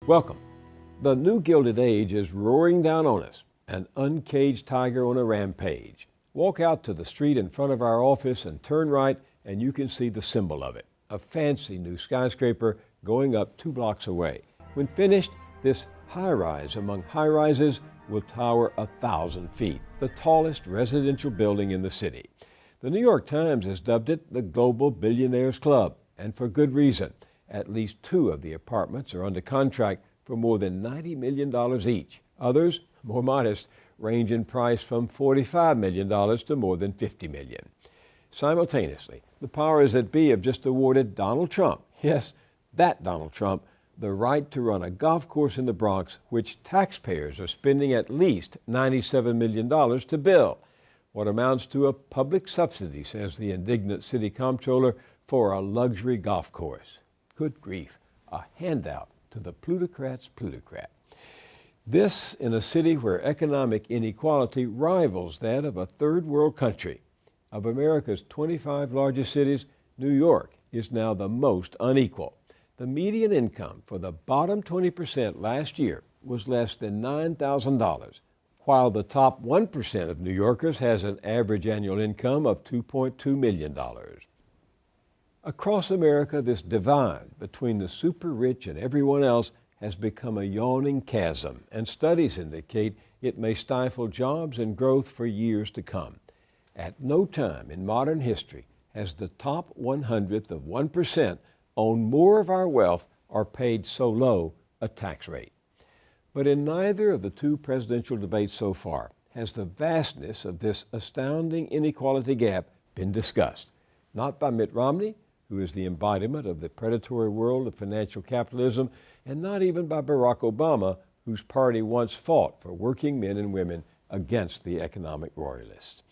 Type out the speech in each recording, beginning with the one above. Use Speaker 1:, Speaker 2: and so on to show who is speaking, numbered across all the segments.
Speaker 1: Welcome. The new Gilded Age is roaring down on us, an uncaged tiger on a rampage. Walk out to the street in front of our office and turn right, and you can see the symbol of it, a fancy new skyscraper going up 2 blocks away. When finished, this high-rise among high-rises will tower 1,000 feet, the tallest residential building in the city. The New York Times has dubbed it the Global Billionaires Club, and for good reason. At least 2 of the apartments are under contract for more than $90 million each. Others, more modest, range in price from $45 million to more than $50 million. Simultaneously, the powers that be have just awarded Donald Trump, yes, that Donald Trump, the right to run a golf course in the Bronx, which taxpayers are spending at least $97 million to build. What amounts to a public subsidy, says the indignant city comptroller, for a luxury golf course. Good grief, a handout to the Plutocrats' plutocrat. This in a city where economic inequality rivals that of a third world country. Of America's 25 largest cities, New York is now the most unequal. The median income for the bottom 20% last year was less than $9,000, while the top 1% of New Yorkers has an average annual income of $2.2 million. Across America, this divide between the super rich and everyone else has become a yawning chasm, and studies indicate it may stifle jobs and growth for years to come. At no time in modern history has the top 1/100th of 1% owned more of our wealth or paid so low a tax rate. But in neither of the 2 presidential debates so far has the vastness of this astounding inequality gap been discussed. Not by Mitt Romney, who is the embodiment of the predatory world of financial capitalism, and not even by Barack Obama, whose party once fought for working men and women against the economic royalists.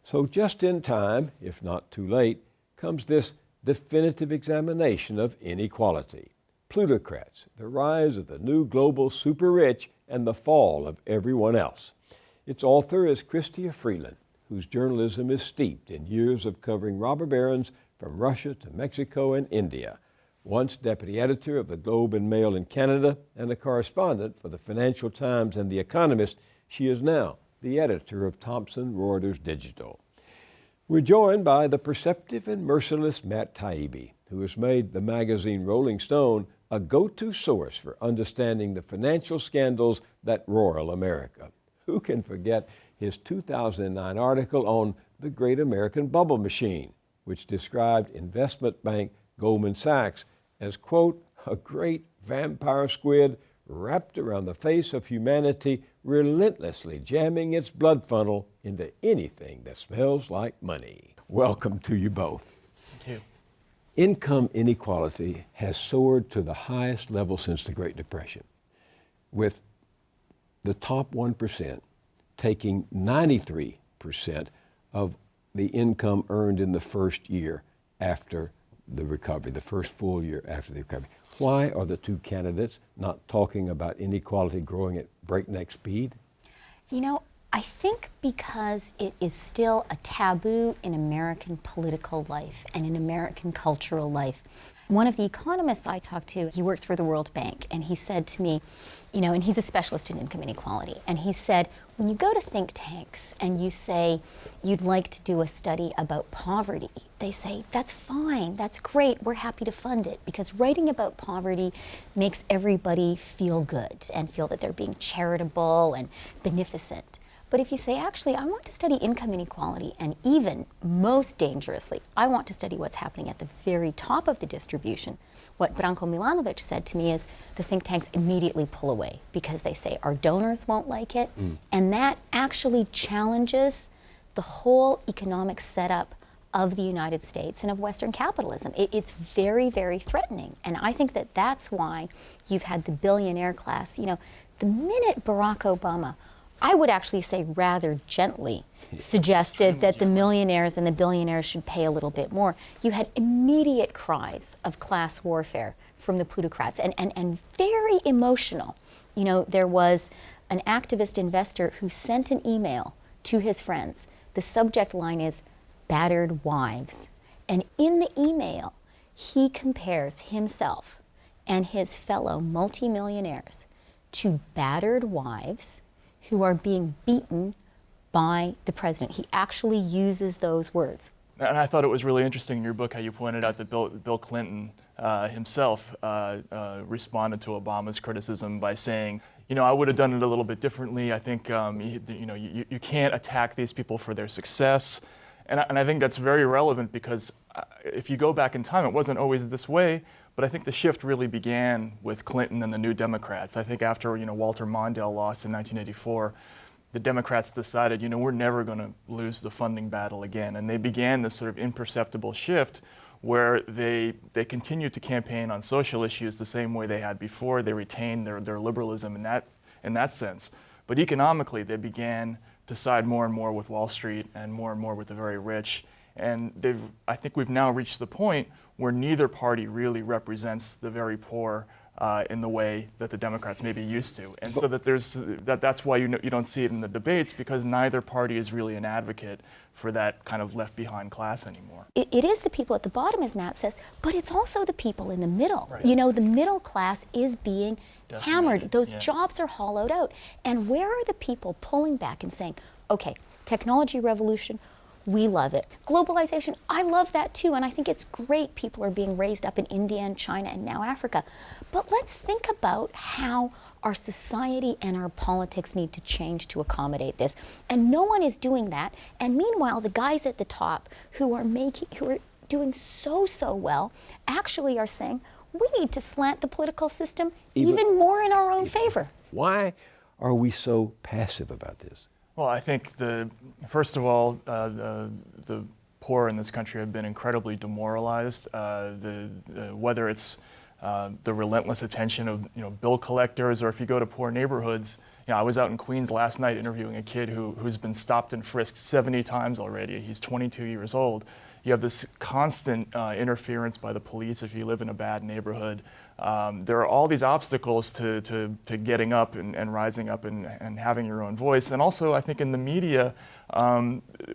Speaker 1: So just in time, if not too late, comes this definitive examination of inequality. Plutocrats, the rise of the new global super-rich and the fall of everyone else. Its author is Chrystia Freeland, whose journalism is steeped in years of covering robber barons from Russia to Mexico and India. Once deputy editor of the Globe and Mail in Canada and a correspondent for the Financial Times and The Economist, she is now the editor of Thomson Reuters Digital. We're joined by the perceptive and merciless Matt Taibbi, who has made the magazine Rolling Stone a go-to source for understanding the financial scandals that roil America. Who can forget his 2009 article on the Great American Bubble Machine, which described investment bank Goldman Sachs as, quote, a great vampire squid wrapped around the face of humanity, relentlessly jamming its blood funnel into anything that smells like money. Welcome to you both.
Speaker 2: Thank you.
Speaker 1: Income inequality has soared to the highest level since the Great Depression, with the top 1% taking 93% of the income earned in the first year after the recovery, the first full year after the recovery. Why are the 2 candidates not talking about inequality growing at breakneck speed?
Speaker 3: You know, I think because it is still a taboo in American political life and in American cultural life. One of the economists I talked to, he works for the World Bank, and he said to me, you know, and he's a specialist in income inequality, and he said, when you go to think tanks and you say you'd like to do a study about poverty, they say, that's fine, that's great, we're happy to fund it, because writing about poverty makes everybody feel good and feel that they're being charitable and beneficent. But if you say, actually, I want to study income inequality, and even most dangerously, I want to study what's happening at the very top of the distribution, what Branko Milanovic said to me is the think tanks immediately pull away because they say our donors won't like it, and that actually challenges the whole economic setup of the United States and of Western capitalism. It's very, very threatening, and I think that that's why you've had the billionaire class. You know, the minute Barack Obama, I would actually say rather gently, suggested that the millionaires and the billionaires should pay a little bit more, you had immediate cries of class warfare from the plutocrats and very emotional. You know, there was an activist investor who sent an email to his friends. The subject line is battered wives. And in the email, he compares himself and his fellow multimillionaires to battered wives who are being beaten by the president. He actually uses those words.
Speaker 2: And I thought it was really interesting in your book how you pointed out that Bill Clinton himself responded to Obama's criticism by saying, I would have done it a little bit differently. I think, you can't attack these people for their success. And I think that's very relevant because if you go back in time, it wasn't always this way, but I think the shift really began with Clinton and the New Democrats. I think after, Walter Mondale lost in 1984, the Democrats decided, we're never going to lose the funding battle again. And they began this sort of imperceptible shift where they continued to campaign on social issues the same way they had before. They retained their liberalism in that sense. But economically, they began to side more and more with Wall Street and more with the very rich. And I think we've now reached the point where neither party really represents the very poor in the way that the Democrats may be used to. And so that's why you don't see it in the debates, because neither party is really an advocate for that kind of left behind class anymore.
Speaker 3: It is the people at the bottom, as Matt says, but it's also the people in the middle.
Speaker 2: Right.
Speaker 3: The middle class is being hammered. Those
Speaker 2: yeah.
Speaker 3: jobs are hollowed out. And where are the people pulling back and saying, okay, technology revolution, we love it. Globalization, I love that too, and I think it's great people are being raised up in India and China and now Africa. But let's think about how our society and our politics need to change to accommodate this. And no one is doing that. And meanwhile, the guys at the top who are doing so well actually are saying, we need to slant the political system even more in our own favor.
Speaker 1: Why are we so passive about this?
Speaker 2: Well, I think first of all, the poor in this country have been incredibly demoralized. Whether it's the relentless attention of bill collectors, or if you go to poor neighborhoods. I was out in Queens last night interviewing a kid who's been stopped and frisked 70 times already. He's 22 years old. You have this constant interference by the police if you live in a bad neighborhood. There are all these obstacles to getting up and rising up and having your own voice. And also, I think in the media,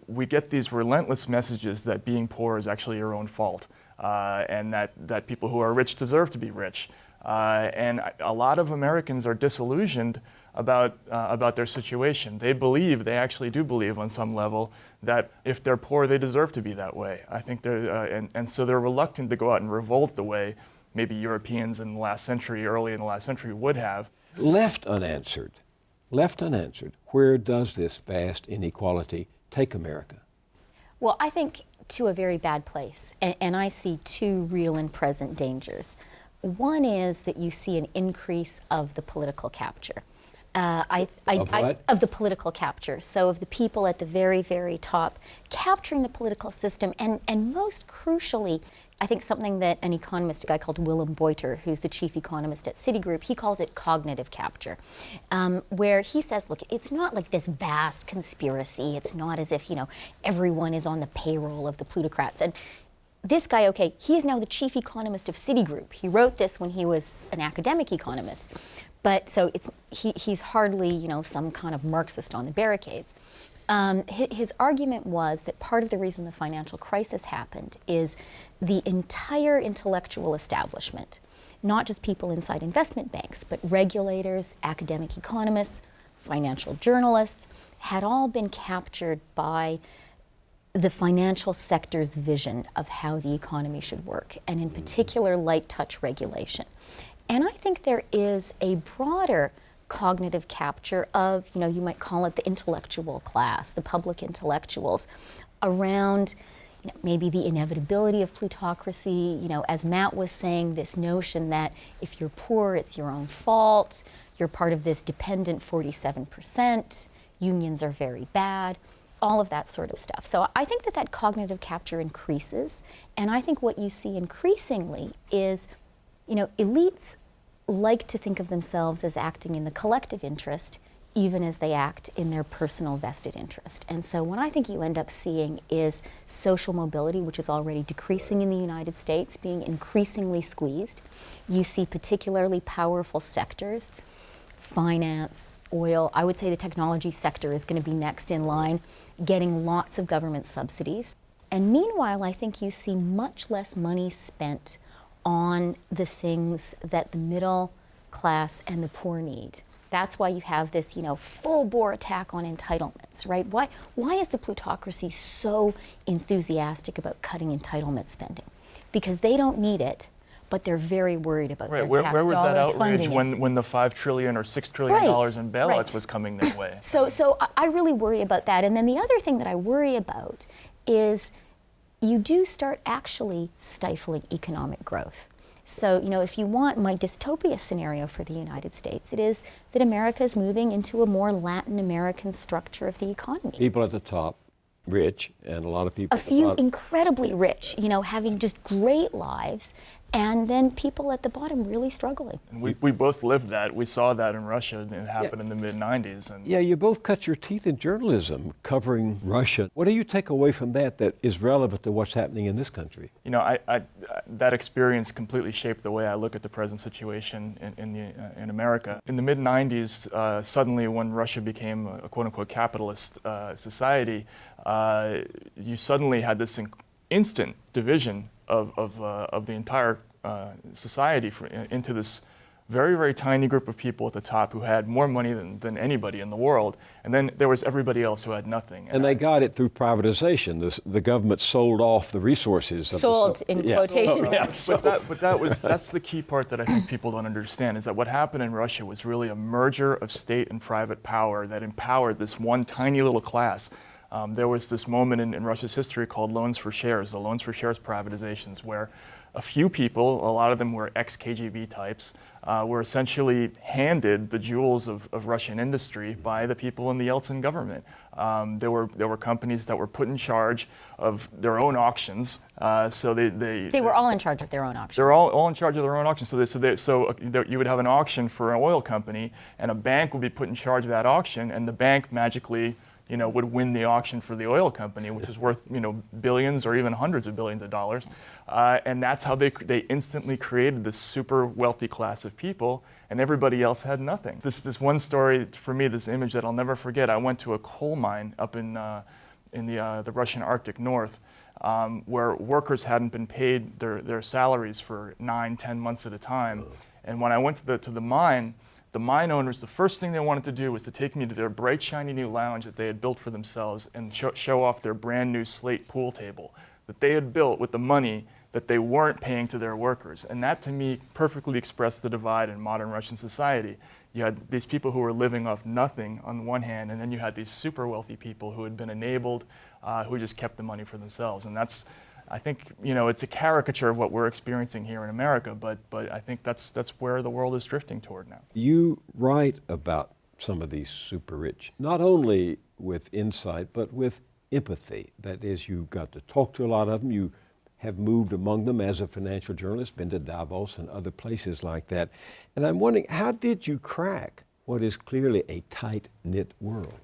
Speaker 2: we get these relentless messages that being poor is actually your own fault, and that people who are rich deserve to be rich. And a lot of Americans are disillusioned about their situation. They actually do believe on some level that if they're poor, they deserve to be that way. I think and so they're reluctant to go out and revolt the way maybe Europeans in the last century, early in the last century, would have.
Speaker 1: Left unanswered, where does this vast inequality take America?
Speaker 3: Well, I think to a very bad place, and I see two real and present dangers. One is that you see an increase of the political capture. Of the political capture. So of the people at the very, very top capturing the political system, and most crucially, I think something that an economist, a guy called Willem Boyter, who's the chief economist at Citigroup, he calls it cognitive capture, where he says, look, it's not like this vast conspiracy. It's not as if, everyone is on the payroll of the plutocrats. And this guy, okay, he is now the chief economist of Citigroup. He wrote this when he was an academic economist. But so he's hardly, some kind of Marxist on the barricades. His argument was that part of the reason the financial crisis happened is the entire intellectual establishment, not just people inside investment banks, but regulators, academic economists, financial journalists, had all been captured by the financial sector's vision of how the economy should work, and in particular, light touch regulation. And I think there is a broader cognitive capture of, you might call it the intellectual class, the public intellectuals, around maybe the inevitability of plutocracy, as Matt was saying, this notion that if you're poor, it's your own fault, you're part of this dependent 47%, unions are very bad, all of that sort of stuff. So I think that cognitive capture increases, and I think what you see increasingly is elites like to think of themselves as acting in the collective interest, even as they act in their personal vested interest. And so what I think you end up seeing is social mobility, which is already decreasing in the United States, being increasingly squeezed. You see particularly powerful sectors, finance, oil. I would say the technology sector is going to be next in line, getting lots of government subsidies. And meanwhile, I think you see much less money spent on the things that the middle class and the poor need. That's why you have this, full-bore attack on entitlements, right? Why is the plutocracy so enthusiastic about cutting entitlement spending? Because they don't need it, but they're very worried about their tax dollars
Speaker 2: where was that outrage
Speaker 3: funding
Speaker 2: when the $5 trillion or $6 trillion in bailouts
Speaker 3: right.
Speaker 2: was coming their way?
Speaker 3: So I really worry about that. And then the other thing that I worry about is you do start actually stifling economic growth. So, if you want my dystopia scenario for the United States, it is that America is moving into a more Latin American structure of the economy.
Speaker 1: People at the top, rich, and a lot of people
Speaker 3: A few incredibly rich, having just great lives, and then people at the bottom really struggling.
Speaker 2: And we both lived that. We saw that in Russia. It happened in the mid-90s. And
Speaker 1: yeah, you both cut your teeth in journalism covering Russia. What do you take away from that is relevant to what's happening in this country?
Speaker 2: That experience completely shaped the way I look at the present situation in America. In the mid-90s, suddenly when Russia became a quote-unquote capitalist society, you suddenly had this instant division of the entire society into this very, very tiny group of people at the top who had more money than anybody in the world. And then there was everybody else who had nothing.
Speaker 1: And they got it through privatization. The government sold off the resources.
Speaker 3: Sold in quotation marks.
Speaker 2: But that's the key part that I think people don't understand, is that what happened in Russia was really a merger of state and private power that empowered this one tiny little class. There was this moment in Russia's history called loans for shares, the loans for shares privatizations, where a few people, a lot of them were ex-KGB types, were essentially handed the jewels of Russian industry by the people in the Yeltsin government. There were companies that were put in charge of their own auctions. So they
Speaker 3: were all in charge of their own auctions.
Speaker 2: They're all in charge of their own auctions. So you would have an auction for an oil company, and a bank would be put in charge of that auction, and the bank magically would win the auction for the oil company, which is worth, billions or even hundreds of billions of dollars. And that's how they instantly created this super wealthy class of people, and everybody else had nothing. This one story, for me, this image that I'll never forget, I went to a coal mine up in the Russian Arctic North, where workers hadn't been paid their salaries for 9-10 months at a time. And when I went to the mine owners, the first thing they wanted to do was to take me to their bright, shiny new lounge that they had built for themselves and show off their brand new slate pool table that they had built with the money that they weren't paying to their workers. And that, to me, perfectly expressed the divide in modern Russian society. You had these people who were living off nothing on the one hand, and then you had these super wealthy people who had been enabled, who just kept the money for themselves. And that's, I think, it's a caricature of what we're experiencing here in America, but I think that's where the world is drifting toward now.
Speaker 1: You write about some of these super rich, not only with insight, but with empathy. That is, you got to talk to a lot of them. You have moved among them as a financial journalist, been to Davos and other places like that. And I'm wondering, how did you crack what is clearly a tight-knit world?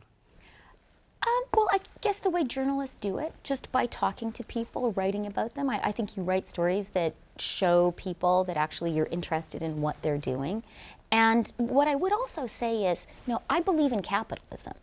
Speaker 3: Well, I guess the way journalists do it, just by talking to people, writing about them. I think you write stories that show people that actually you're interested in what they're doing. And what I would also say is, I believe in capitalism.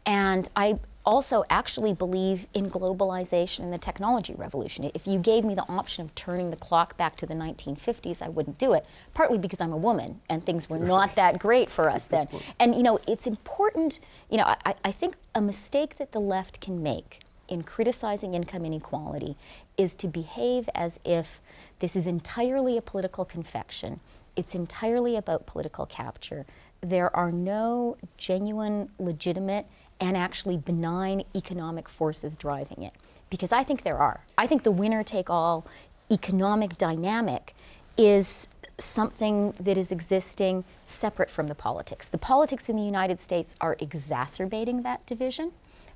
Speaker 3: And I also actually believe in globalization and the technology revolution. If you gave me the option of turning the clock back to the 1950s, I wouldn't do it, partly because I'm a woman and things were not that great for us then. And it's important, I think a mistake that the left can make in criticizing income inequality is to behave as if this is entirely a political confection. It's entirely about political capture. There are no genuine, legitimate, and actually benign economic forces driving it. Because I think there are. I think the winner-take-all economic dynamic is something that is existing separate from the politics. The politics in the United States are exacerbating that division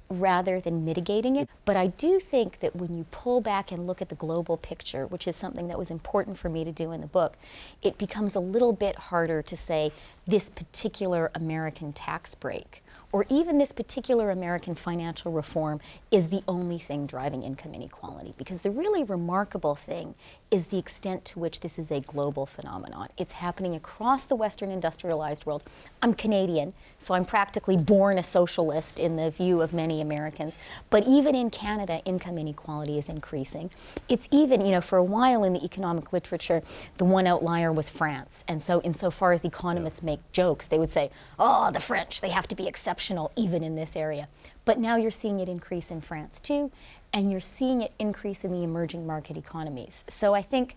Speaker 3: rather than mitigating it. But I do think that when you pull back and look at the global picture, which is something that was important for me to do in the book, it becomes a little bit harder to say this particular American tax break or even this particular American financial reform is the only thing driving income inequality. Because the really remarkable thing is the extent to which this is a global phenomenon. It's happening across the Western industrialized world. I'm Canadian, so I'm practically born a socialist in the view of many Americans. But even in Canada, income inequality is increasing. It's even, for a while in the economic literature, the one outlier was France. And so insofar as economists make jokes, they would say, oh, the French, they have to be exceptional even in this area. But now you're seeing it increase in France too, and you're seeing it increase in the emerging market economies. So I think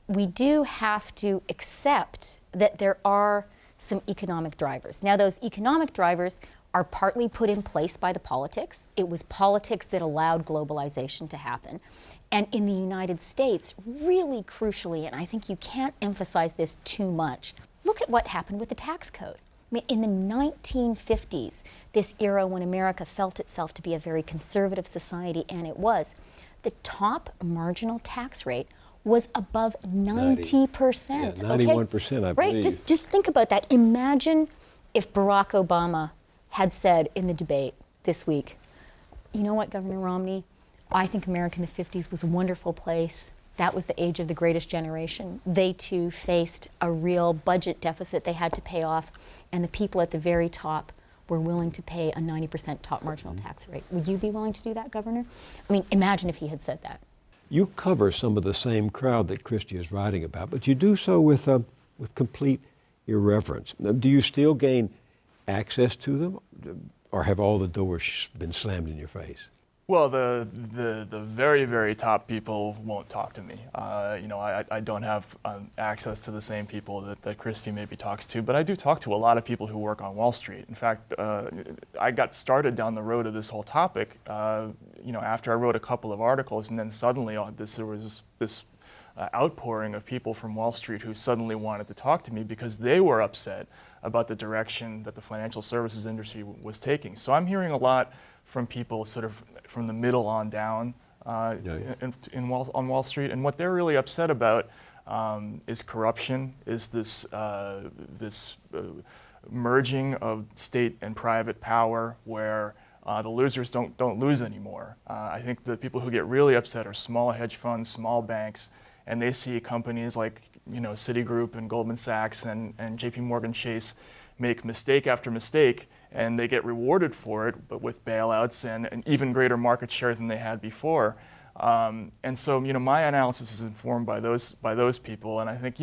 Speaker 3: we do have to accept that there are some economic drivers. Now those economic drivers are partly put in place by the politics. It was politics that allowed globalization to happen. And in the United States, really crucially, and I think you can't emphasize this too much, look at what happened with the tax code. I mean, in the 1950s, this era when America felt itself to be a very conservative society, and it was, the top marginal tax rate was above 90%.
Speaker 1: Yeah, 91%, I believe.
Speaker 3: Right? Just think about that. Imagine if Barack Obama had said in the debate this week, you know what, Governor Romney, I think America in the 50s was a wonderful place. That was the age of the greatest generation. They too faced a real budget deficit they had to pay off, and the people at the very top were willing to pay a 90% top marginal tax rate. Would you be willing to do that, Governor? I mean, imagine if he had said that.
Speaker 1: You cover some of the same crowd that Chrystia is writing about, but you do so with complete irreverence. Now, do you still gain access to them, or have all the doors been slammed in your face?
Speaker 2: Well, the very, very top people won't talk to me. I don't have access to the same people that Chrystia maybe talks to, but I do talk to a lot of people who work on Wall Street. In fact, I got started down the road of this whole topic, after I wrote a couple of articles, and then suddenly there was this outpouring of people from Wall Street who suddenly wanted to talk to me because they were upset about the direction that the financial services industry was taking. So I'm hearing a lot from people sort of from the middle on down on Wall Street, and what they're really upset about is corruption, is this merging of state and private power where the losers don't lose anymore. I think the people who get really upset are small hedge funds, small banks, and they see companies like Citigroup and Goldman Sachs and JP Morgan Chase make mistake after mistake, and they get rewarded for it, but with bailouts and an even greater market share than they had before. And so, my analysis is informed by those people, and I think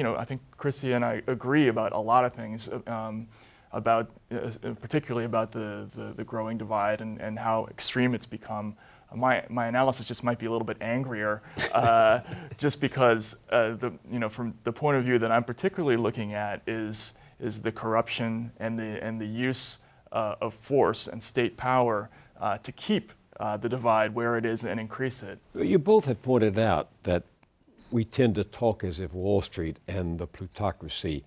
Speaker 2: Chrystia and I agree about a lot of things, particularly about the growing divide and how extreme it's become. My analysis just might be a little bit angrier, just because from the point of view that I'm particularly looking at is the corruption and the use of force and state power to keep the divide where it is and increase it.
Speaker 1: You both have pointed out that we tend to talk as if Wall Street and the plutocracy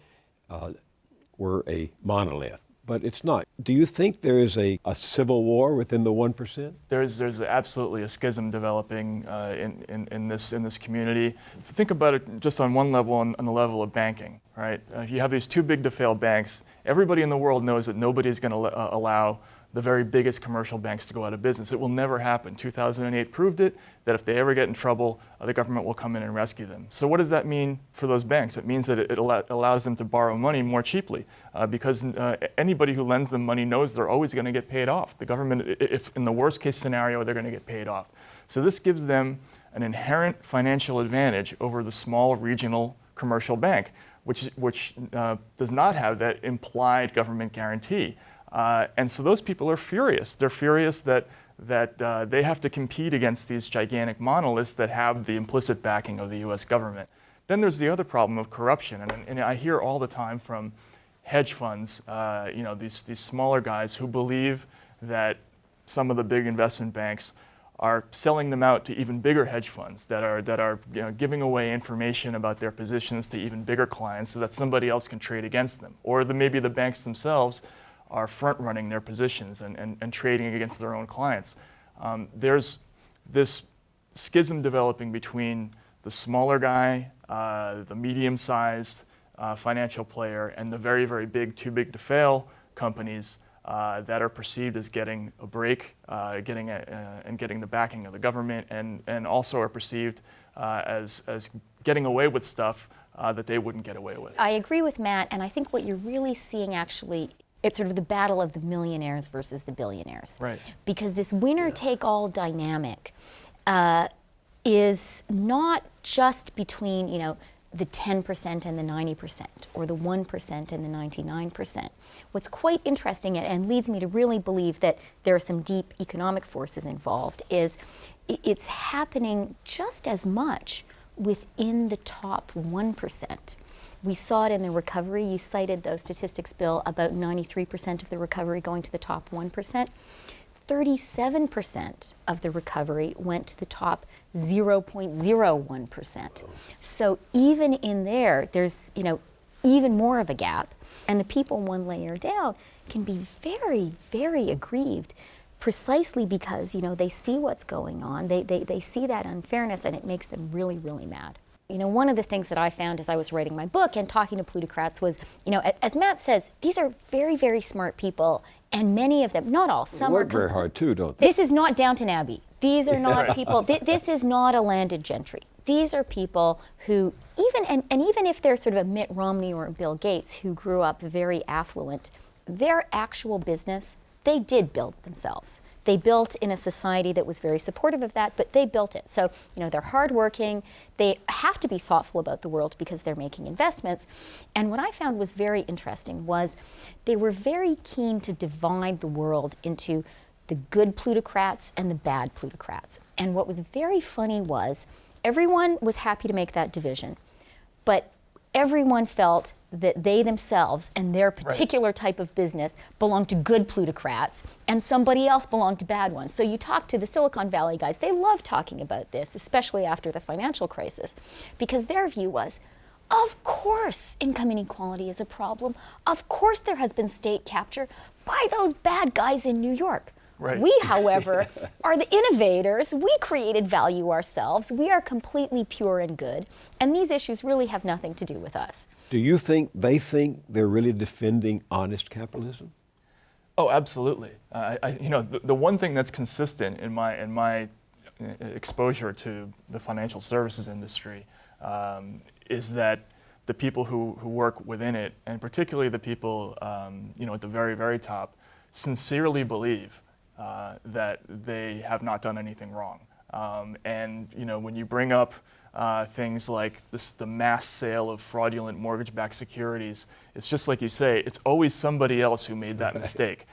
Speaker 1: were a monolith, but it's not. Do you think there is a civil war within the 1%?
Speaker 2: There's absolutely a schism developing in this community. Think about it just on one level, on the level of banking, right? If you have these too big to fail banks, everybody in the world knows that nobody's going to allow the very biggest commercial banks to go out of business. It will never happen. 2008 proved it, that if they ever get in trouble, the government will come in and rescue them. So what does that mean for those banks? It means that it allows them to borrow money more cheaply, because anybody who lends them money knows they're always going to get paid off. The government, if in the worst case scenario, they're going to get paid off. So this gives them an inherent financial advantage over the small regional commercial bank, which does not have that implied government guarantee. And so those people are furious. They're furious that they have to compete against these gigantic monoliths that have the implicit backing of the U.S. government. Then there's the other problem of corruption, and I hear all the time from hedge funds, these smaller guys who believe that some of the big investment banks are selling them out to even bigger hedge funds that are giving away information about their positions to even bigger clients so that somebody else can trade against them, or maybe the banks themselves are front-running their positions and trading against their own clients. There's this schism developing between the smaller guy, the medium-sized financial player, and the very, very big, too big to fail companies that are perceived as getting a break, getting the backing of the government, and also are perceived as getting away with stuff that they wouldn't get away with.
Speaker 3: I agree with Matt, and I think what you're really seeing actually, it's sort of the battle of the millionaires versus the billionaires.
Speaker 2: Right.
Speaker 3: Because this winner-take-all dynamic is not just between, the 10% and the 90%, or the 1% and the 99%. What's quite interesting and leads me to really believe that there are some deep economic forces involved is it's happening just as much within the top 1%. We saw it in the recovery. You cited those statistics, Bill, about 93% of the recovery going to the top 1%. 37% of the recovery went to the top 0.01%. So even in there's even more of a gap. And the people one layer down can be very, very aggrieved precisely because, they see what's going on. They see that unfairness, and it makes them really, really mad. One of the things that I found as I was writing my book and talking to Plutocrats was, as Matt says, these are very, very smart people, and many of them, not all, some
Speaker 1: work very hard too, don't they?
Speaker 3: This is not Downton Abbey. These are not people, this is not a landed gentry. These are people who, even if they're sort of a Mitt Romney or a Bill Gates who grew up very affluent, their actual business, they did build themselves. They built in a society that was very supportive of that, but they built it. So, they're hardworking. They have to be thoughtful about the world because they're making investments. And what I found was very interesting was they were very keen to divide the world into the good plutocrats and the bad plutocrats. And what was very funny was everyone was happy to make that division, but everyone felt that they themselves and their particular type of business belonged to good plutocrats and somebody else belonged to bad ones. So you talk to the Silicon Valley guys, they love talking about this, especially after the financial crisis, because their view was, of course income inequality is a problem. Of course there has been state capture by those bad guys in New York.
Speaker 2: Right.
Speaker 3: We, however, are the innovators. We created value ourselves. We are completely pure and good. And these issues really have nothing to do with us.
Speaker 1: Do you think they think they're really defending honest capitalism?
Speaker 2: Oh, absolutely. The one thing that's consistent in my exposure to the financial services industry is that the people who work within it, and particularly the people at the very, very top, sincerely believe that they have not done anything wrong. And when you bring up things like the mass sale of fraudulent mortgage-backed securities, it's just like you say, it's always somebody else who made that mistake.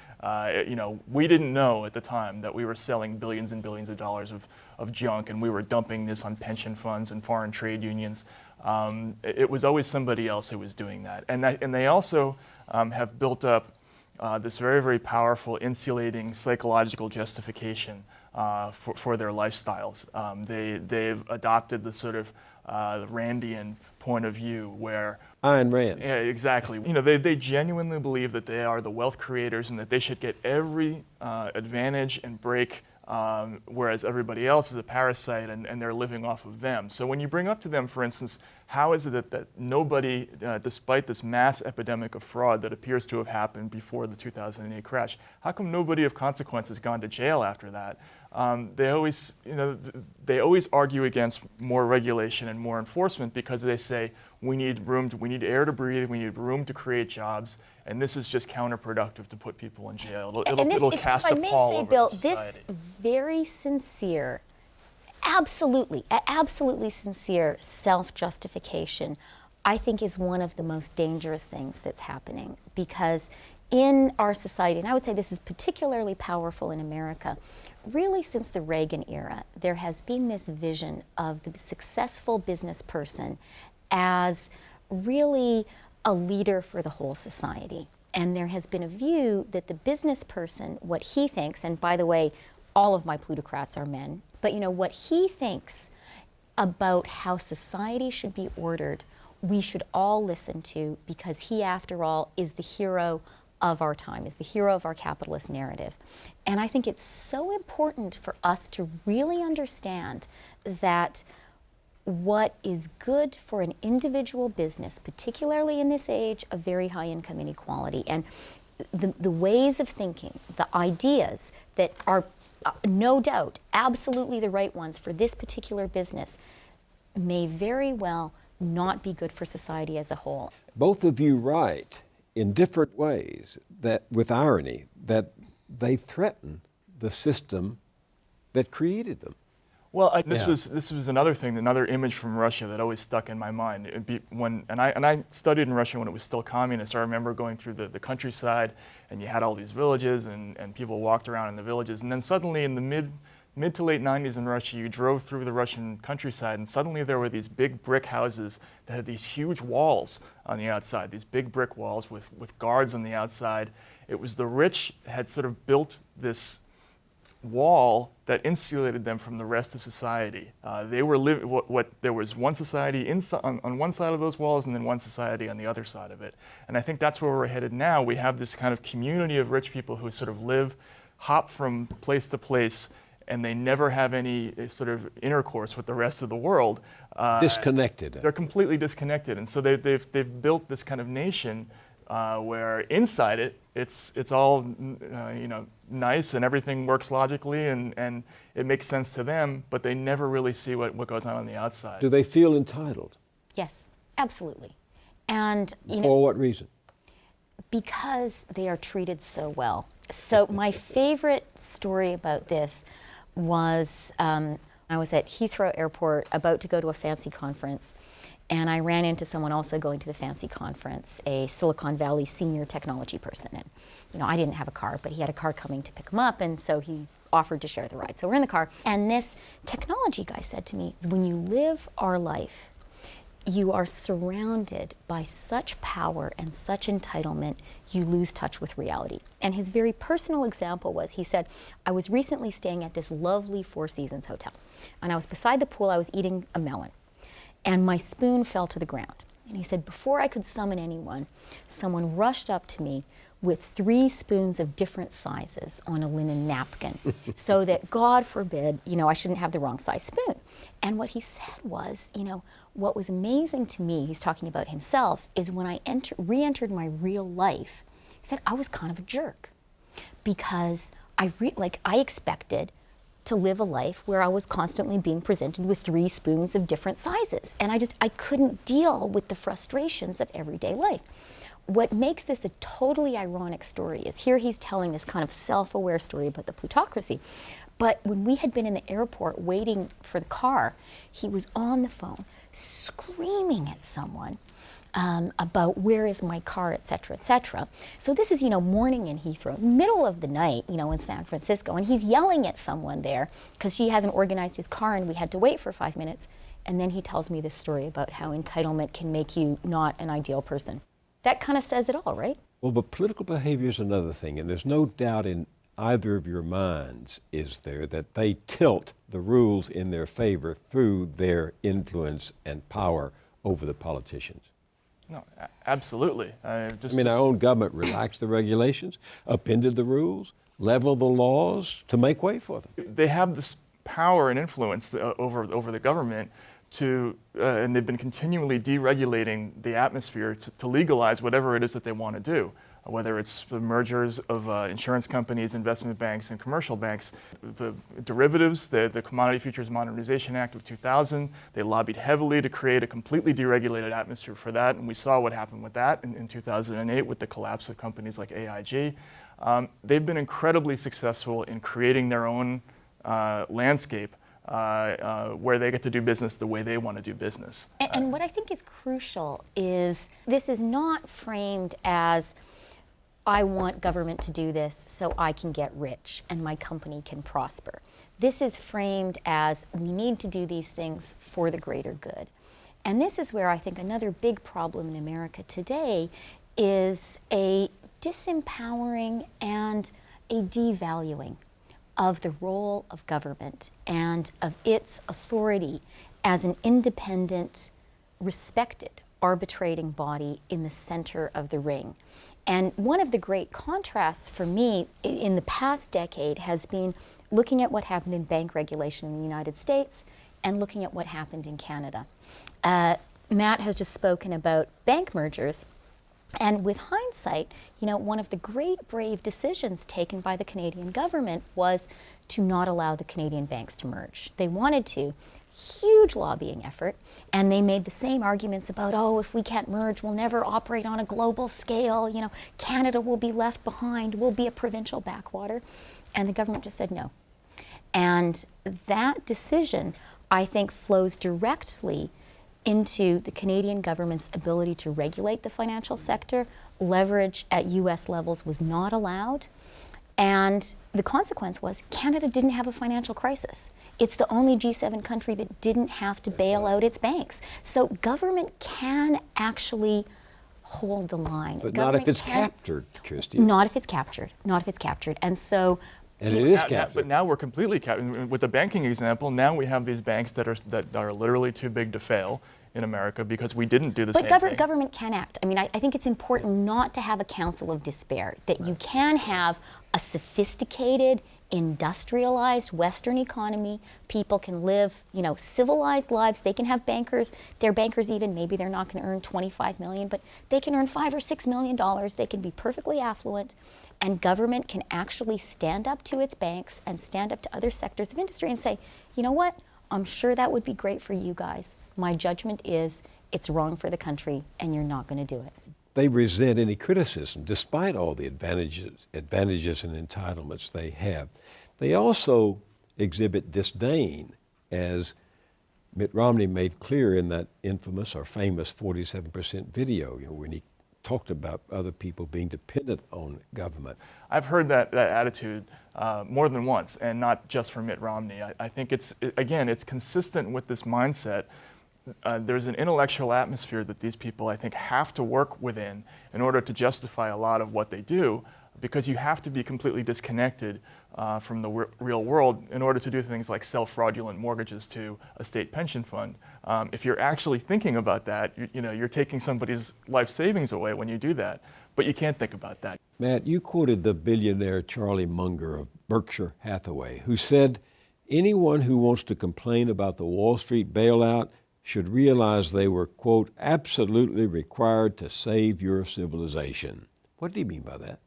Speaker 2: We didn't know at the time that we were selling billions and billions of dollars of junk, and we were dumping this on pension funds and foreign trade unions. It was always somebody else who was doing that. And they also have built up this very, very powerful insulating psychological justification for their lifestyles. They've adopted the sort of Randian point of view where
Speaker 1: Ayn Rand.
Speaker 2: Yeah, exactly. They genuinely believe that they are the wealth creators and that they should get every advantage and break, whereas everybody else is a parasite and they're living off of them. So when you bring up to them, for instance, how is it that nobody, despite this mass epidemic of fraud that appears to have happened before the 2008 crash, how come nobody of consequence has gone to jail after that? They always argue against more regulation and more enforcement because they say we need air to breathe, we need room to create jobs, and this is just counterproductive to put people in jail. It'll cast a pall over
Speaker 3: Bill,
Speaker 2: society.
Speaker 3: this very sincere, absolutely sincere self-justification, I think is one of the most dangerous things that's happening, because in our society, and I would say this is particularly powerful in America, really since the Reagan era, there has been this vision of the successful business person as really a leader for the whole society. And there has been a view that the business person, what he thinks, and by the way, all of my plutocrats are men, but what he thinks about how society should be ordered, we should all listen to, because he, after all, is the hero of our time, is the hero of our capitalist narrative. And I think it's so important for us to really understand that what is good for an individual business, particularly in this age of very high income inequality. And the ways of thinking, the ideas that are no doubt absolutely the right ones for this particular business may very well not be good for society as a whole.
Speaker 1: Both of you write in different ways, that with irony, that they threaten the system that created them.
Speaker 2: Well, this was another thing, another image from Russia that always stuck in my mind. I studied in Russia when it was still communist. I remember going through the countryside, and you had all these villages, and people walked around in the villages. And then suddenly, in the mid to late 90s in Russia, you drove through the Russian countryside, and suddenly there were these big brick houses that had these huge walls on the outside, these big brick walls with guards on the outside. It was the rich had sort of built this wall that insulated them from the rest of society. They were there was one society on one side of those walls, and then one society on the other side of it. And I think that's where we're headed now. We have this kind of community of rich people who sort of hop from place to place, and they never have any sort of intercourse with the rest of the world.
Speaker 1: Disconnected.
Speaker 2: They're completely disconnected, and so they've built this kind of nation where inside it's all nice and everything works logically and it makes sense to them, but they never really see what goes on the outside.
Speaker 1: Do they feel entitled?
Speaker 3: Yes, absolutely. And
Speaker 1: for what reason?
Speaker 3: Because they are treated so well. So my favorite story about this was I was at Heathrow Airport about to go to a fancy conference, and I ran into someone also going to the fancy conference, a Silicon Valley senior technology person. And I didn't have a car, but he had a car coming to pick him up, and so he offered to share the ride. So we're in the car, and this technology guy said to me, when you live our life, you are surrounded by such power and such entitlement, you lose touch with reality. And his very personal example was, he said, I was recently staying at this lovely Four Seasons hotel, and I was beside the pool, I was eating a melon, and my spoon fell to the ground. And he said, before I could summon anyone, someone rushed up to me with 3 spoons of different sizes on a linen napkin, so that, God forbid, I shouldn't have the wrong size spoon. And what he said was, what was amazing to me, he's talking about himself, is when I re-entered my real life, he said, I was kind of a jerk, because I expected to live a life where I was constantly being presented with 3 spoons of different sizes. And I couldn't deal with the frustrations of everyday life. What makes this a totally ironic story is here he's telling this kind of self-aware story about the plutocracy. But when we had been in the airport waiting for the car, he was on the phone screaming at someone about where is my car, et cetera, et cetera. So this is, morning in Heathrow, middle of the night, in San Francisco, and he's yelling at someone there because she hasn't organized his car and we had to wait for 5 minutes. And then he tells me this story about how entitlement can make you not an ideal person. That kind of says it all, right?
Speaker 1: Well, but political behavior is another thing, and there's no doubt in either of your minds, is there, that they tilt the rules in their favor through their influence and power over the politicians.
Speaker 2: No, absolutely.
Speaker 1: Our own government relaxed the regulations, upended the rules, leveled the laws to make way for them.
Speaker 2: They have this power and influence over the government and they've been continually deregulating the atmosphere to legalize whatever it is that they want to do, whether it's the mergers of insurance companies, investment banks, and commercial banks. The derivatives, the Commodity Futures Modernization Act of 2000, they lobbied heavily to create a completely deregulated atmosphere for that, and we saw what happened with that in 2008 with the collapse of companies like AIG. They've been incredibly successful in creating their own landscape where they get to do business the way they want to do business.
Speaker 3: And what I think is crucial is this is not framed as, I want government to do this so I can get rich and my company can prosper. This is framed as, we need to do these things for the greater good. And this is where I think another big problem in America today is a disempowering and a devaluing of the role of government and of its authority as an independent, respected, arbitrating body in the center of the ring. And one of the great contrasts for me in the past decade has been looking at what happened in bank regulation in the United States and looking at what happened in Canada. Matt has just spoken about bank mergers. And with hindsight, one of the great brave decisions taken by the Canadian government was to not allow the Canadian banks to merge. They wanted to. Huge lobbying effort, and they made the same arguments about, if we can't merge, we'll never operate on a global scale, Canada will be left behind, we'll be a provincial backwater. And the government just said no. And that decision, I think, flows directly into the Canadian government's ability to regulate the financial sector. Leverage at US levels was not allowed. And the consequence was Canada didn't have a financial crisis. It's the only G7 country that didn't have to bail out its banks. So government can actually hold the line.
Speaker 1: But not if it's captured, Chrystia.
Speaker 3: Not if it's captured. Not if it's captured. And so.
Speaker 1: And it is captured.
Speaker 2: But now we're completely captured. With the banking example, now we have these banks that are literally too big to fail in America because we didn't do the same thing. But
Speaker 3: government can act. I mean, I think it's important not to have a council of despair, that you can have a sophisticated, industrialized Western economy. People can live, civilized lives. They can have bankers. Their bankers even, maybe they're not going to earn $25 million, but they can earn $5 or $6 million. They can be perfectly affluent. And government can actually stand up to its banks and stand up to other sectors of industry and say, you know what? I'm sure that would be great for you guys. My judgment is it's wrong for the country and you're not going to do it.
Speaker 1: They resent any criticism, despite all the advantages and entitlements they have. They also exhibit disdain, as Mitt Romney made clear in that infamous or famous 47% video, when he talked about other people being dependent on government.
Speaker 2: I've heard that attitude more than once, and not just from Mitt Romney. I think it's consistent with this mindset. There's an intellectual atmosphere that these people, I think, have to work within in order to justify a lot of what they do, because you have to be completely disconnected from the real world in order to do things like sell fraudulent mortgages to a state pension fund. If you're actually thinking about that, you're taking somebody's life savings away when you do that, but you can't think about that.
Speaker 1: Matt, you quoted the billionaire Charlie Munger of Berkshire Hathaway, who said, anyone who wants to complain about the Wall Street bailout should realize they were, quote, absolutely required to save your civilization. What do you mean by that?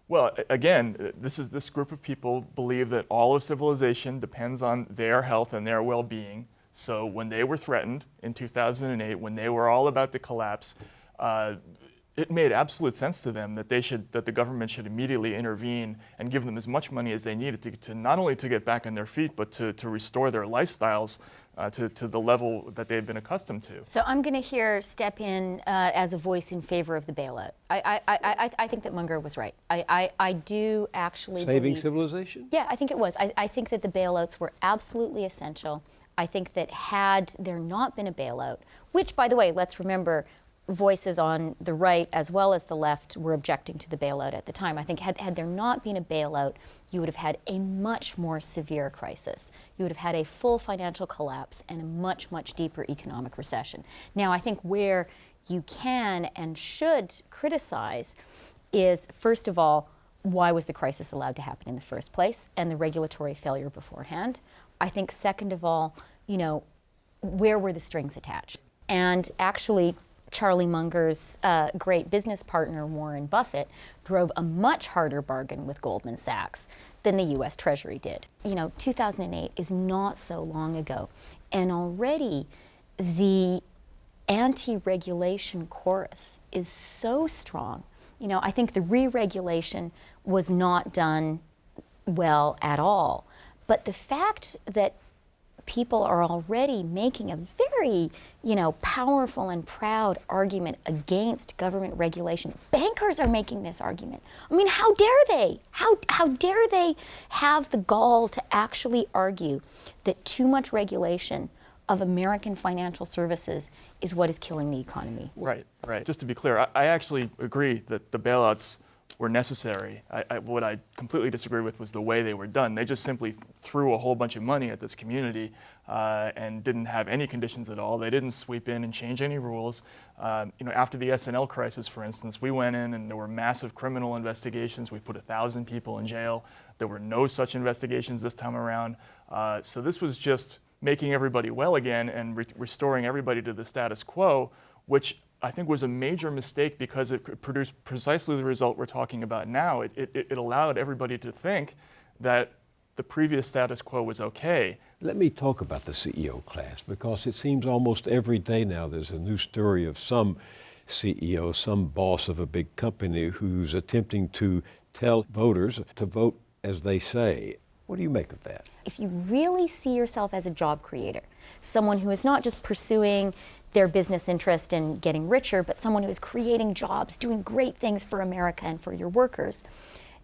Speaker 2: Well, again, this group of people believe that all of civilization depends on their health and their well-being. So when they were threatened in 2008, when they were all about to collapse, it made absolute sense to them that the government should immediately intervene and give them as much money as they needed to not only to get back on their feet, but to restore their lifestyles to the level that they had been accustomed to.
Speaker 3: So I'm going to step in as a voice in favor of the bailout. I think that Munger was right. I do actually
Speaker 1: Saving
Speaker 3: believe,
Speaker 1: civilization?
Speaker 3: Yeah, I think it was. I think that the bailouts were absolutely essential. I think that had there not been a bailout, which, by the way, let's remember, voices on the right as well as the left were objecting to the bailout at the time. I think had there not been a bailout, you would have had a much more severe crisis. You would have had a full financial collapse and a much, much deeper economic recession. Now, I think where you can and should criticize is, first of all, why was the crisis allowed to happen in the first place and the regulatory failure beforehand? I think, second of all, where were the strings attached? And actually, Charlie Munger's great business partner, Warren Buffett, drove a much harder bargain with Goldman Sachs than the US Treasury did. 2008 is not so long ago, and already the anti-regulation chorus is so strong. I think the re-regulation was not done well at all, but the fact that people are already making a very, powerful and proud argument against government regulation. Bankers are making this argument. I mean, how dare they? How dare they have the gall to actually argue that too much regulation of American financial services is what is killing the economy?
Speaker 2: Right. Just to be clear, I actually agree that the bailouts were necessary. What I completely disagree with was the way they were done. They just simply threw a whole bunch of money at this community and didn't have any conditions at all. They didn't sweep in and change any rules. After the SNL crisis, for instance, we went in and there were massive criminal investigations. We put 1,000 people in jail. There were no such investigations this time around. So this was just making everybody well again and restoring everybody to the status quo, which I think was a major mistake because it produced precisely the result we're talking about now. It allowed everybody to think that the previous status quo was okay.
Speaker 1: Let me talk about the CEO class, because it seems almost every day now there's a new story of some CEO, some boss of a big company who's attempting to tell voters to vote as they say. What do you make of that?
Speaker 3: If you really see yourself as a job creator, someone who is not just pursuing their business interest in getting richer, but someone who is creating jobs, doing great things for America and for your workers,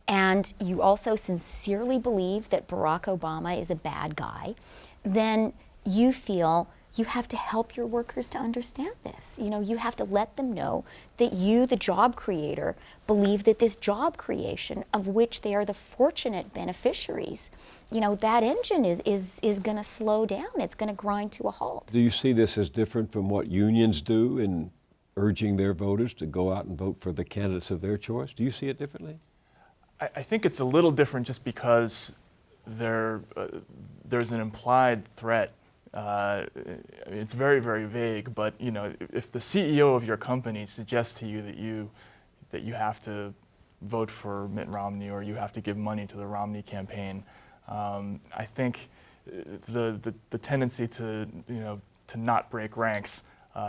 Speaker 3: and you also sincerely believe that Barack Obama is a bad guy, then you feel you have to help your workers to understand this. You know, you have to let them know that you, the job creator, believe that this job creation, of which they are the fortunate beneficiaries, you know, that engine is going to slow down. It's going to grind to a halt.
Speaker 1: Do you see this as different from what unions do in urging their voters to go out and vote for the candidates of their choice? Do you see it differently?
Speaker 2: I think it's a little different just because there's an implied threat. It's very, very vague, but you know, if the CEO of your company suggests to you that you have to vote for Mitt Romney or you have to give money to the Romney campaign, I think the tendency to not break ranks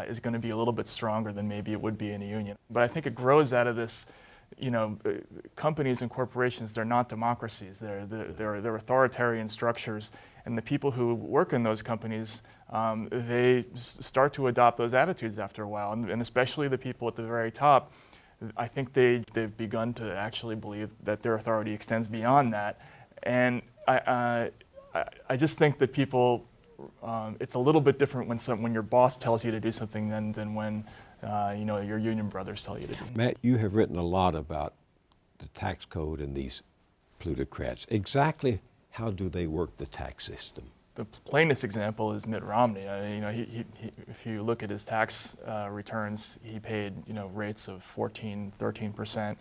Speaker 2: is going to be a little bit stronger than maybe it would be in a union. But I think it grows out of this. You know, companies and corporations, they're not democracies. They're authoritarian structures, and the people who work in those companies, they start to adopt those attitudes after a while, and especially the people at the very top. I think they've begun to actually believe that their authority extends beyond that, and I just think that people, it's a little bit different when your boss tells you to do something than when your union brothers tell you to do.
Speaker 1: Matt, you have written a lot about the tax code and these plutocrats. Exactly how do they work the tax system?
Speaker 2: The plainest example is Mitt Romney. If you look at his tax returns, he paid rates of 13%.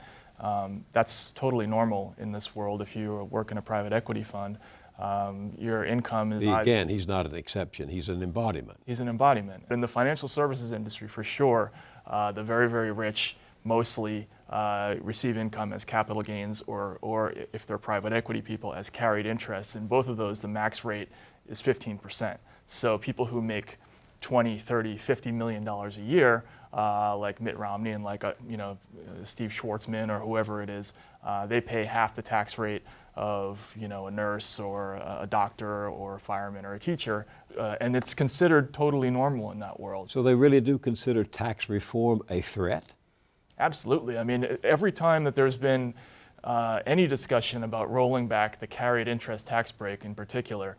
Speaker 2: That's totally normal in this world. If you work in a private equity fund, your income is
Speaker 1: again, he's not an exception. He's an embodiment.
Speaker 2: He's an embodiment. In the financial services industry, for sure, the very, very rich mostly receive income as capital gains or if they're private equity people, as carried interest. In both of those, the max rate is 15%. So people who make $20, $30, $50 million a year, like Mitt Romney and like Steve Schwartzman or whoever it is, they pay half the tax rate of a nurse or a doctor or a fireman or a teacher, and it's considered totally normal in that world.
Speaker 1: So they really do consider tax reform a threat?
Speaker 2: Absolutely. I mean, every time that there's been any discussion about rolling back the carried interest tax break in particular,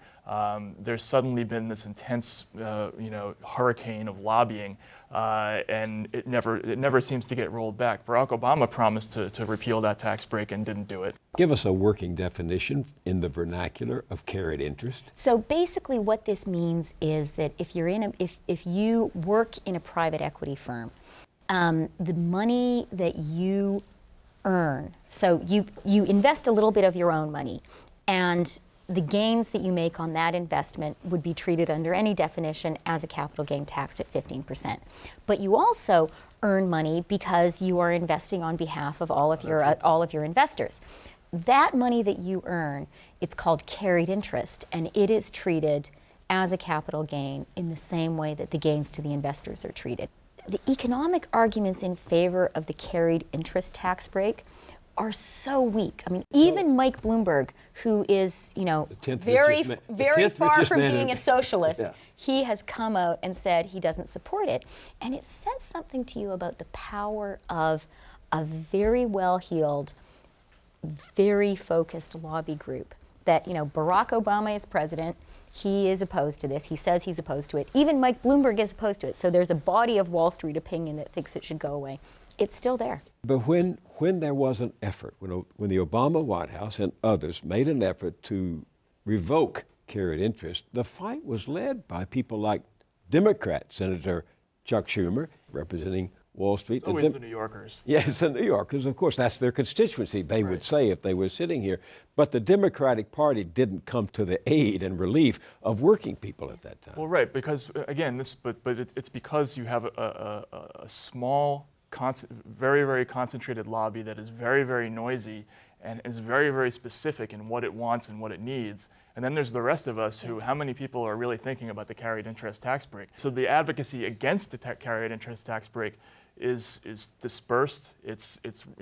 Speaker 2: there's suddenly been this intense, hurricane of lobbying, and it never seems to get rolled back. Barack Obama promised to repeal that tax break and didn't do it.
Speaker 1: Give us a working definition in the vernacular of carried interest.
Speaker 3: So basically, what this means is that if you work in a private equity firm, the money that you earn, so you invest a little bit of your own money, and the gains that you make on that investment would be treated under any definition as a capital gain taxed at 15%. But you also earn money because you are investing on behalf of all of your investors. That money that you earn, it's called carried interest, and it is treated as a capital gain in the same way that the gains to the investors are treated. The economic arguments in favor of the carried interest tax break are so weak. I mean, even Mike Bloomberg, who is, very far from being a socialist, he has come out and said he doesn't support it. And it says something to you about the power of a very well-heeled, very focused lobby group that, Barack Obama is president. He is opposed to this. He says he's opposed to it. Even Mike Bloomberg is opposed to it. So there's a body of Wall Street opinion that thinks it should go away. It's still there.
Speaker 1: But when there was an effort, when the Obama White House and others made an effort to revoke carried interest, the fight was led by people like Democrat Senator Chuck Schumer, representing Wall Street.
Speaker 2: It's always the New Yorkers.
Speaker 1: Yes, the New Yorkers. Of course, that's their constituency, they would say if they were sitting here. But the Democratic Party didn't come to the aid and relief of working people at that time.
Speaker 2: Well, right, because again, it's because you have a small, very, very concentrated lobby that is very, very noisy and is very, very specific in what it wants and what it needs. And then there's the rest of us who, how many people are really thinking about the carried interest tax break? So the advocacy against the carried interest tax break is dispersed, it's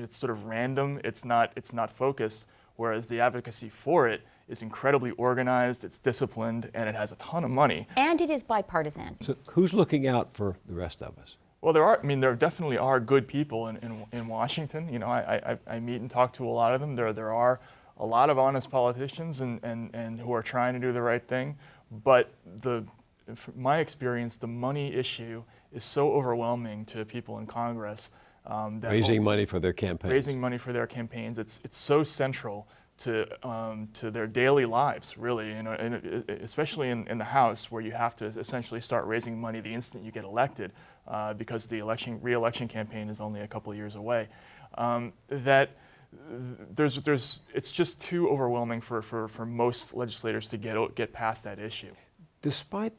Speaker 2: sort of random, it's not focused, whereas the advocacy for it is incredibly organized, it's disciplined, and it has a ton of money.
Speaker 3: And it is bipartisan.
Speaker 1: So who's looking out for the rest of us?
Speaker 2: Well, there definitely are good people in Washington. You know, I meet and talk to a lot of them. There are a lot of honest politicians and who are trying to do the right thing. But from my experience, the money issue is so overwhelming to people in Congress. That
Speaker 1: raising money for their campaigns.
Speaker 2: Raising money for their campaigns. It's so central to their daily lives, really. You know, and especially in the House, where you have to essentially start raising money the instant you get elected, because the re-election campaign is only a couple of years away. It's just too overwhelming for most legislators to get past that issue.
Speaker 1: Despite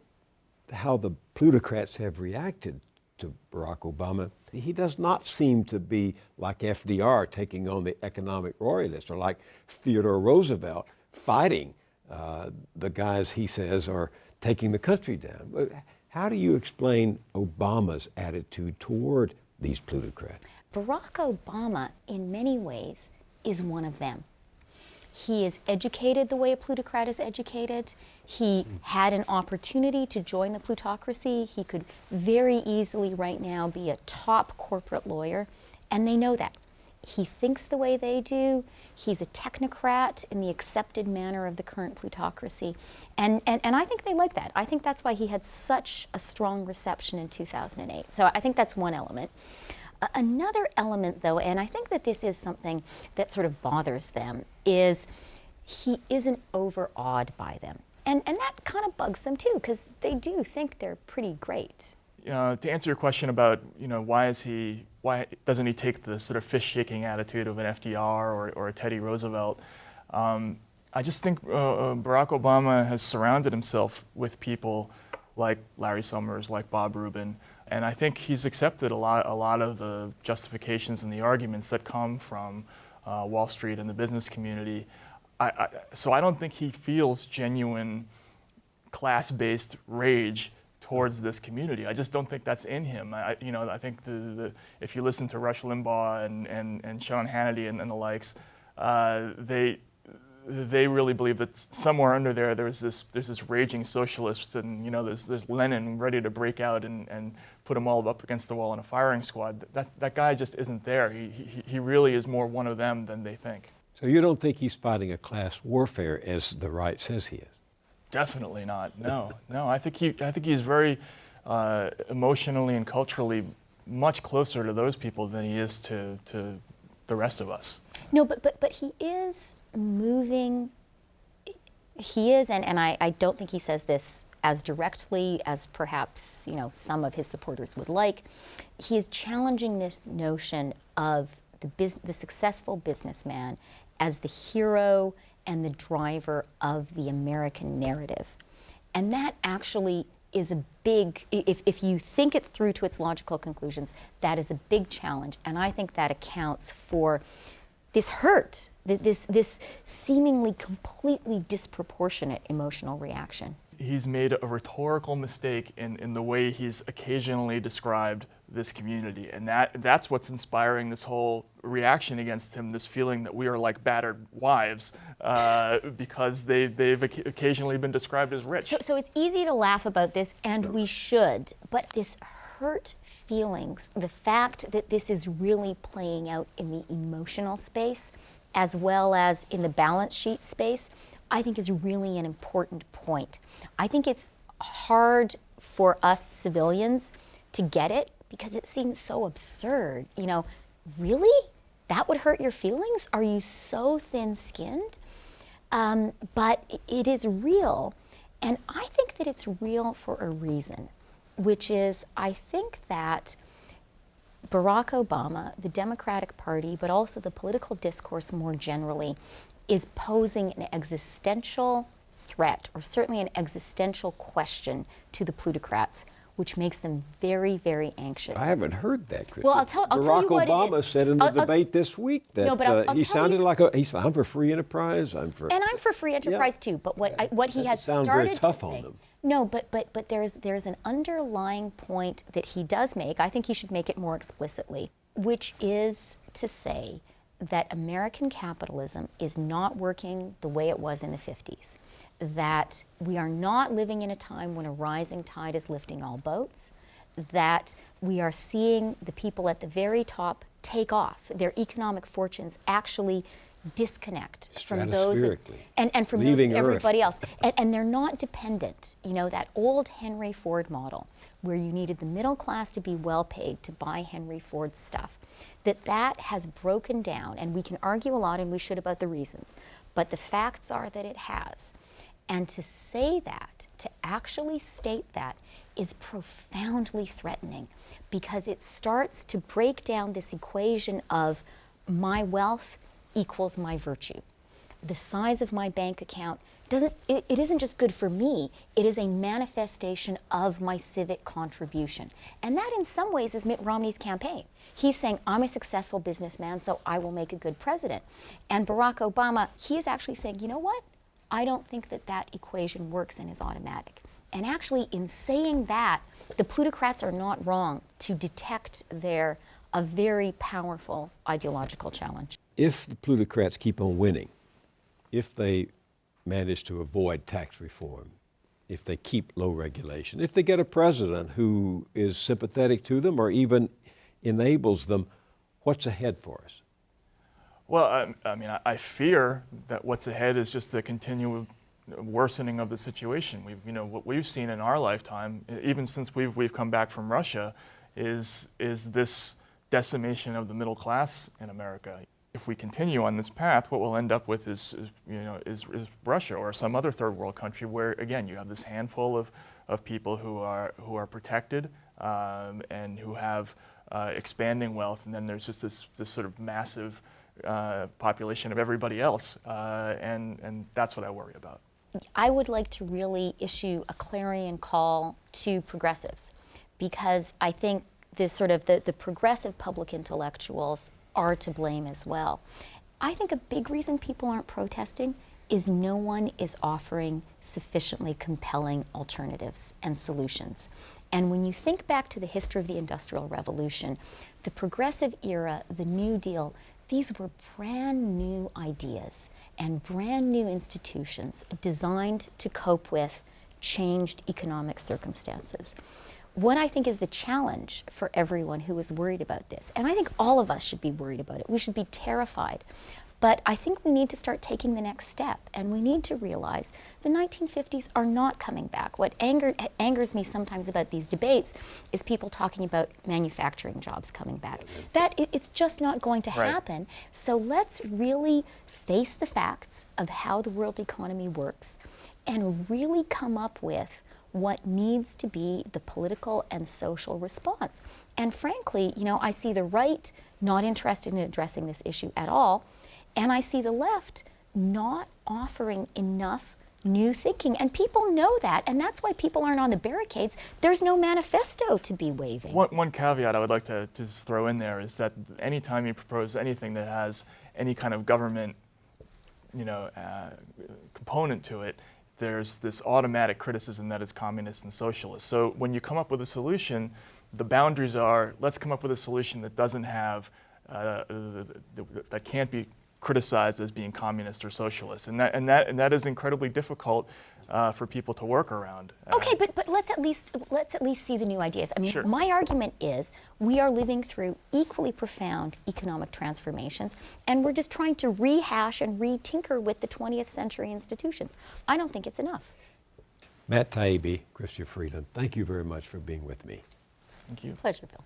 Speaker 1: how the plutocrats have reacted to Barack Obama, he does not seem to be like FDR taking on the economic royalists, or like Theodore Roosevelt fighting the guys he says are taking the country down. How do you explain Obama's attitude toward these plutocrats?
Speaker 3: Barack Obama, in many ways, is one of them. He is educated the way a plutocrat is educated. He had an opportunity to join the plutocracy. He could very easily right now be a top corporate lawyer, and they know that. He thinks the way they do. He's a technocrat in the accepted manner of the current plutocracy. And I think they like that. I think that's why he had such a strong reception in 2008. So I think that's one element. Another element, though, and I think that this is something that sort of bothers them, is he isn't overawed by them. And that kind of bugs them, too, because they do think they're pretty great.
Speaker 2: To answer your question about, why doesn't he take the sort of fish-shaking attitude of an FDR or a Teddy Roosevelt? I just think Barack Obama has surrounded himself with people like Larry Summers, like Bob Rubin, and I think he's accepted a lot of the justifications and the arguments that come from Wall Street and the business community. So I don't think he feels genuine class-based rage towards this community. I just don't think that's in him. I think if you listen to Rush Limbaugh and Sean Hannity and the likes, they really believe that somewhere under there's this raging socialist, and there's Lenin ready to break out and put them all up against the wall in a firing squad. That guy just isn't there. He really is more one of them than they think.
Speaker 1: So you don't think he's fighting a class warfare as the right says he is?
Speaker 2: Definitely not. No. I think he's very emotionally and culturally much closer to those people than he is to the rest of us.
Speaker 3: No, but he is moving. He is, and I don't think he says this as directly as perhaps some of his supporters would like. He is challenging this notion of the successful businessman as the hero and the driver of the American narrative. And that actually is a big, if you think it through to its logical conclusions, that is a big challenge. And I think that accounts for this hurt, this seemingly completely disproportionate emotional reaction.
Speaker 2: He's made a rhetorical mistake in the way he's occasionally described this community, and that's what's inspiring this whole reaction against him, this feeling that we are like battered wives, because they've occasionally been described as rich.
Speaker 3: So it's easy to laugh about this, and we should, but this hurt feelings, the fact that this is really playing out in the emotional space as well as in the balance sheet space, I think is really an important point. I think it's hard for us civilians to get it because it seems so absurd. Really? That would hurt your feelings? Are you so thin-skinned? But it is real. And I think that it's real for a reason, which is I think that Barack Obama, the Democratic Party, but also the political discourse more generally, is posing an existential threat, or certainly an existential question to the plutocrats, which makes them very, very anxious.
Speaker 1: I haven't heard that, Chrystia.
Speaker 3: Well, I'll tell
Speaker 1: Barack
Speaker 3: you what
Speaker 1: Obama
Speaker 3: it is.
Speaker 1: said in the debate this week that
Speaker 3: No, but I'll
Speaker 1: he
Speaker 3: tell
Speaker 1: sounded
Speaker 3: you-
Speaker 1: like he said, I'm for free enterprise, I'm for...
Speaker 3: And I'm for free enterprise too, but what he has
Speaker 1: sound
Speaker 3: started
Speaker 1: very tough
Speaker 3: to
Speaker 1: on
Speaker 3: say.
Speaker 1: them.
Speaker 3: No, but there's an underlying point that he does make. I think he should make it more explicitly, which is to say that American capitalism is not working the way it was in the 50s. That we are not living in a time when a rising tide is lifting all boats. That we are seeing the people at the very top take off, their economic fortunes actually disconnect from those and from those everybody else. And they're not dependent. You know, that old Henry Ford model where you needed the middle class to be well paid to buy Henry Ford stuff, that has broken down, and we can argue a lot, and we should, about the reasons, but the facts are that it has. And to say that, to actually state that, is profoundly threatening, because it starts to break down this equation of my wealth equals my virtue. The size of my bank account it isn't just good for me, it is a manifestation of my civic contribution. And that in some ways is Mitt Romney's campaign. He's saying, I'm a successful businessman, so I will make a good president. And Barack Obama, he is actually saying, you know what? I don't think that equation works and is automatic. And actually, in saying that, the plutocrats are not wrong to detect a very powerful ideological challenge.
Speaker 1: If the plutocrats keep on winning, if they manage to avoid tax reform, if they keep low regulation, if they get a president who is sympathetic to them or even enables them, what's ahead for us?
Speaker 2: Well, I mean, I fear that what's ahead is just the continued worsening of the situation. What we've seen in our lifetime, even since we've come back from Russia, is this decimation of the middle class in America. If we continue on this path, what we'll end up with is Russia or some other third world country where, again, you have this handful of people who are protected and who have expanding wealth, and then there's just this sort of massive population of everybody else, and that's what I worry about.
Speaker 3: I would like to really issue a clarion call to progressives, because I think the progressive public intellectuals are to blame as well. I think a big reason people aren't protesting is no one is offering sufficiently compelling alternatives and solutions. And when you think back to the history of the Industrial Revolution, the progressive era, the New Deal, these were brand new ideas and brand new institutions designed to cope with changed economic circumstances. What I think is the challenge for everyone who is worried about this, and I think all of us should be worried about it, we should be terrified, but I think we need to start taking the next step, and we need to realize the 1950s are not coming back. What angers me sometimes about these debates is people talking about manufacturing jobs coming back. It's just not going to happen. So let's really face the facts of how the world economy works and really come up with what needs to be the political and social response. And frankly, I see the right not interested in addressing this issue at all, and I see the left not offering enough new thinking. And people know that, and that's why people aren't on the barricades. There's no manifesto to be waving.
Speaker 2: One caveat I would like to just throw in there is that anytime you propose anything that has any kind of government component to it, there's this automatic criticism that it's communist and socialist. So when you come up with a solution, the boundaries are, let's come up with a solution that doesn't have, that can't be criticized as being communist or socialist, and that is incredibly difficult for people to work around.
Speaker 3: Okay, but let's at least see the new ideas. I mean,
Speaker 2: Sure.
Speaker 3: My argument is we are living through equally profound economic transformations, and we're just trying to rehash and re-tinker with the 20th century institutions. I don't think it's enough.
Speaker 1: Matt Taibbi, Chrystia Freeland, thank you very much for being with me.
Speaker 2: Thank you.
Speaker 3: Pleasure, Bill.